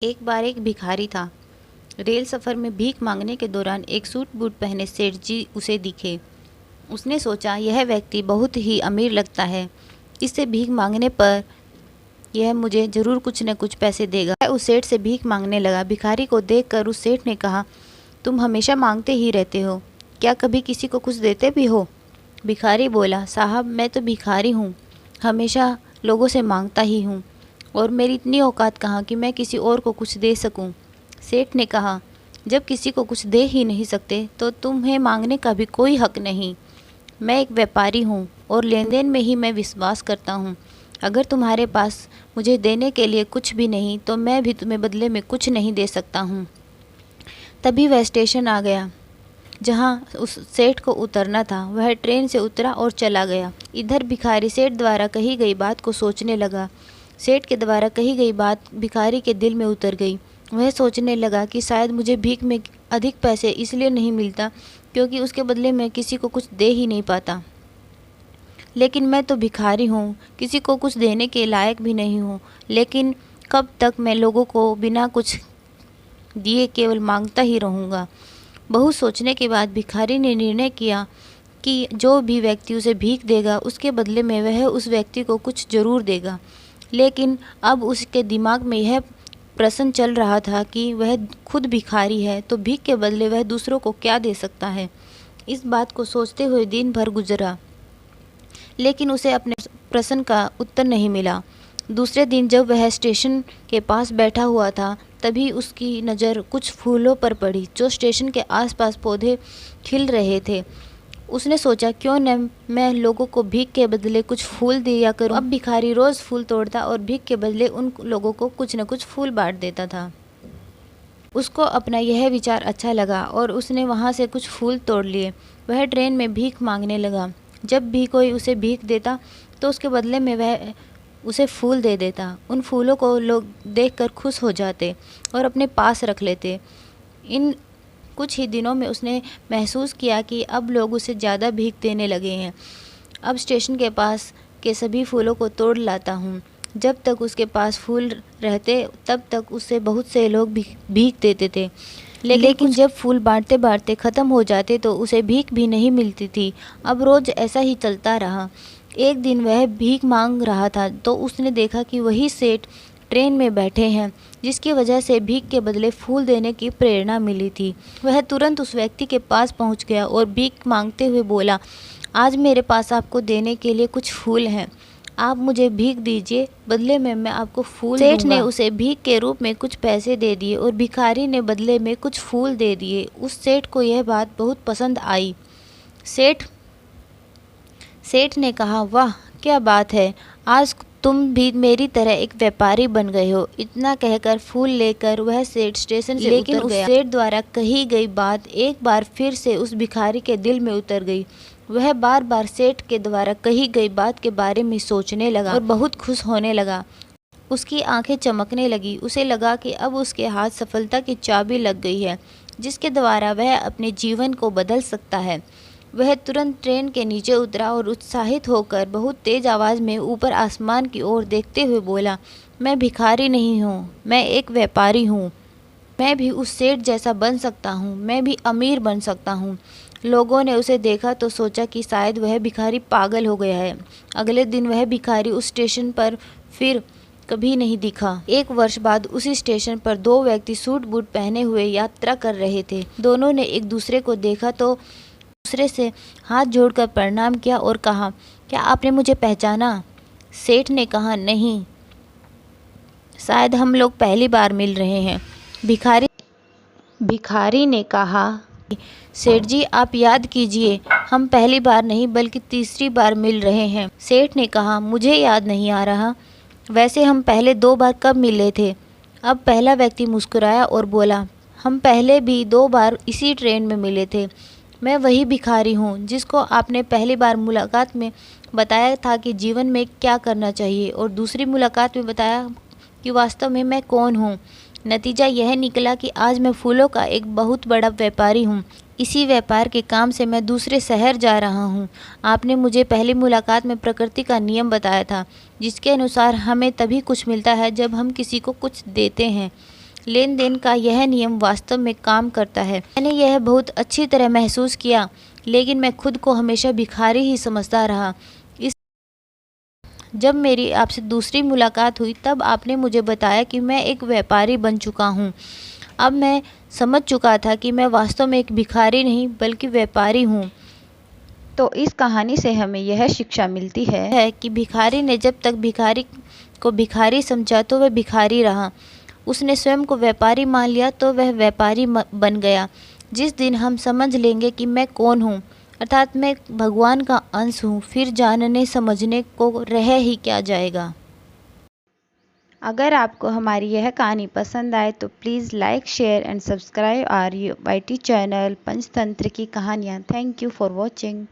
एक बार एक भिखारी था। रेल सफ़र में भीख मांगने के दौरान एक सूट बूट पहने सेठ जी उसे दिखे। उसने सोचा, यह व्यक्ति बहुत ही अमीर लगता है, इससे भीख मांगने पर यह मुझे ज़रूर कुछ न कुछ पैसे देगा। वह उस सेठ से भीख मांगने लगा। भिखारी को देखकर उस सेठ ने कहा, तुम हमेशा मांगते ही रहते हो, क्या कभी किसी को कुछ देते भी हो? भिखारी बोला, साहब मैं तो भिखारी हूँ, हमेशा लोगों से मांगता ही हूँ, और मेरी इतनी औकात कहाँ कि मैं किसी और को कुछ दे सकूं। सेठ ने कहा, जब किसी को कुछ दे ही नहीं सकते तो तुम्हें मांगने का भी कोई हक नहीं। मैं एक व्यापारी हूँ और लेन देन में ही मैं विश्वास करता हूँ। अगर तुम्हारे पास मुझे देने के लिए कुछ भी नहीं तो मैं भी तुम्हें बदले में कुछ नहीं दे सकता हूँ। तभी वह स्टेशन आ गया जहाँ उस सेठ को उतरना था। वह ट्रेन से उतरा और चला गया। इधर भिखारी सेठ द्वारा कही गई बात को सोचने लगा। सेठ के द्वारा कही गई बात भिखारी के दिल में उतर गई। वह सोचने लगा कि शायद मुझे भीख में अधिक पैसे इसलिए नहीं मिलता क्योंकि उसके बदले में किसी को कुछ दे ही नहीं पाता। लेकिन मैं तो भिखारी हूँ, किसी को कुछ देने के लायक भी नहीं हूँ। लेकिन कब तक मैं लोगों को बिना कुछ दिए केवल मांगता ही रहूँगा। बहुत सोचने के बाद भिखारी ने निर्णय किया कि जो भी व्यक्ति उसे भीख देगा उसके बदले में वह उस व्यक्ति को कुछ ज़रूर देगा। लेकिन अब उसके दिमाग में यह प्रश्न चल रहा था कि वह खुद भिखारी है तो भीख के बदले वह दूसरों को क्या दे सकता है। इस बात को सोचते हुए दिन भर गुजरा, लेकिन उसे अपने प्रश्न का उत्तर नहीं मिला। दूसरे दिन जब वह स्टेशन के पास बैठा हुआ था तभी उसकी नज़र कुछ फूलों पर पड़ी जो स्टेशन के आसपास पौधे खिल रहे थे। उसने सोचा, क्यों न मैं लोगों को भीख के बदले कुछ फूल दिया करूं। अब भिखारी रोज़ फूल तोड़ता और भीख के बदले उन लोगों को कुछ न कुछ फूल बांट देता था। उसको अपना यह विचार अच्छा लगा और उसने वहाँ से कुछ फूल तोड़ लिए। वह ट्रेन में भीख मांगने लगा। जब भी कोई उसे भीख देता तो उसके बदले में वह उसे फूल दे देता। उन फूलों को लोग देखकर खुश हो जाते और अपने पास रख लेते। इन कुछ ही दिनों में उसने महसूस किया कि अब लोग उसे ज़्यादा भीख देने लगे हैं। अब स्टेशन के पास के सभी फूलों को तोड़ लाता हूँ। जब तक उसके पास फूल रहते तब तक उससे बहुत से लोग भीख देते थे। लेकिन जब फूल बांटते बांटते ख़त्म हो जाते तो उसे भीख भी नहीं मिलती थी। अब रोज़ ऐसा ही चलता रहा। एक दिन वह भीख मांग रहा था तो उसने देखा कि वही सेठ ट्रेन में बैठे हैं जिसकी वजह से भीख के बदले फूल देने की प्रेरणा मिली थी। वह तुरंत उस व्यक्ति के पास पहुंच गया और भीख मांगते हुए बोला, आज मेरे पास आपको देने के लिए कुछ फूल हैं, आप मुझे भीख दीजिए, बदले में मैं आपको फूल दूंगा। सेठ ने उसे भीख के रूप में कुछ पैसे दे दिए और भिखारी ने बदले में कुछ फूल दे दिए। उस सेठ को यह बात बहुत पसंद आई। सेठ ने कहा, वाह क्या बात है, आज तुम भी मेरी तरह एक व्यापारी बन गए हो। इतना कहकर फूल लेकर वह सेठ स्टेशन से उतर गया। उस सेठ द्वारा कही गई बात एक बार फिर से उस भिखारी के दिल में उतर गई। वह बार बार सेठ के द्वारा कही गई बात के बारे में सोचने लगा और बहुत खुश होने लगा। उसकी आंखें चमकने लगी। उसे लगा कि अब उसके हाथ सफलता की चाबी लग गई है जिसके द्वारा वह अपने जीवन को बदल सकता है। वह तुरंत ट्रेन के नीचे उतरा और उत्साहित होकर बहुत तेज आवाज़ में ऊपर आसमान की ओर देखते हुए बोला, मैं भिखारी नहीं हूँ, मैं एक व्यापारी हूँ। मैं भी उस सेठ जैसा बन सकता हूँ, मैं भी अमीर बन सकता हूँ। लोगों ने उसे देखा तो सोचा कि शायद वह भिखारी पागल हो गया है। अगले दिन वह भिखारी उस स्टेशन पर फिर कभी नहीं दिखा। एक वर्ष बाद उसी स्टेशन पर दो व्यक्ति सूट बूट पहने हुए यात्रा कर रहे थे। दोनों ने एक दूसरे को देखा तो दूसरे से हाथ जोड़कर प्रणाम किया और कहा, क्या आपने मुझे पहचाना? सेठ ने कहा, नहीं, शायद हम लोग पहली बार मिल रहे हैं। भिखारी ने कहा, सेठ जी आप याद कीजिए, हम पहली बार नहीं बल्कि तीसरी बार मिल रहे हैं। सेठ ने कहा, मुझे याद नहीं आ रहा, वैसे हम पहले 2 बार कब मिले थे? अब पहला व्यक्ति मुस्कुराया और बोला, हम पहले भी 2 बार इसी ट्रेन में मिले थे। मैं वही भिखारी हूँ जिसको आपने पहली बार मुलाकात में बताया था कि जीवन में क्या करना चाहिए और दूसरी मुलाकात में बताया कि वास्तव में मैं कौन हूँ। नतीजा यह निकला कि आज मैं फूलों का एक बहुत बड़ा व्यापारी हूँ। इसी व्यापार के काम से मैं दूसरे शहर जा रहा हूँ। आपने मुझे पहली मुलाकात में प्रकृति का नियम बताया था जिसके अनुसार हमें तभी कुछ मिलता है जब हम किसी को कुछ देते हैं। लेन देन का यह नियम वास्तव में काम करता है। मैंने यह बहुत अच्छी तरह महसूस किया, लेकिन मैं खुद को हमेशा भिखारी ही समझता रहा। जब मेरी आपसे दूसरी मुलाकात हुई तब आपने मुझे बताया कि मैं एक व्यापारी बन चुका हूँ। अब मैं समझ चुका था कि मैं वास्तव में एक भिखारी नहीं बल्कि व्यापारी हूँ। तो इस कहानी से हमें यह शिक्षा मिलती है कि भिखारी ने जब तक भिखारी को भिखारी समझा तो वह भिखारी रहा। उसने स्वयं को व्यापारी मान लिया तो वह व्यापारी बन गया। जिस दिन हम समझ लेंगे कि मैं कौन हूँ, अर्थात मैं भगवान का अंश हूँ, फिर जानने समझने को रह ही क्या जाएगा। अगर आपको हमारी यह कहानी पसंद आए तो please like, share and subscribe our YT channel Panchatantra की कहानियाँ। Thank you for watching.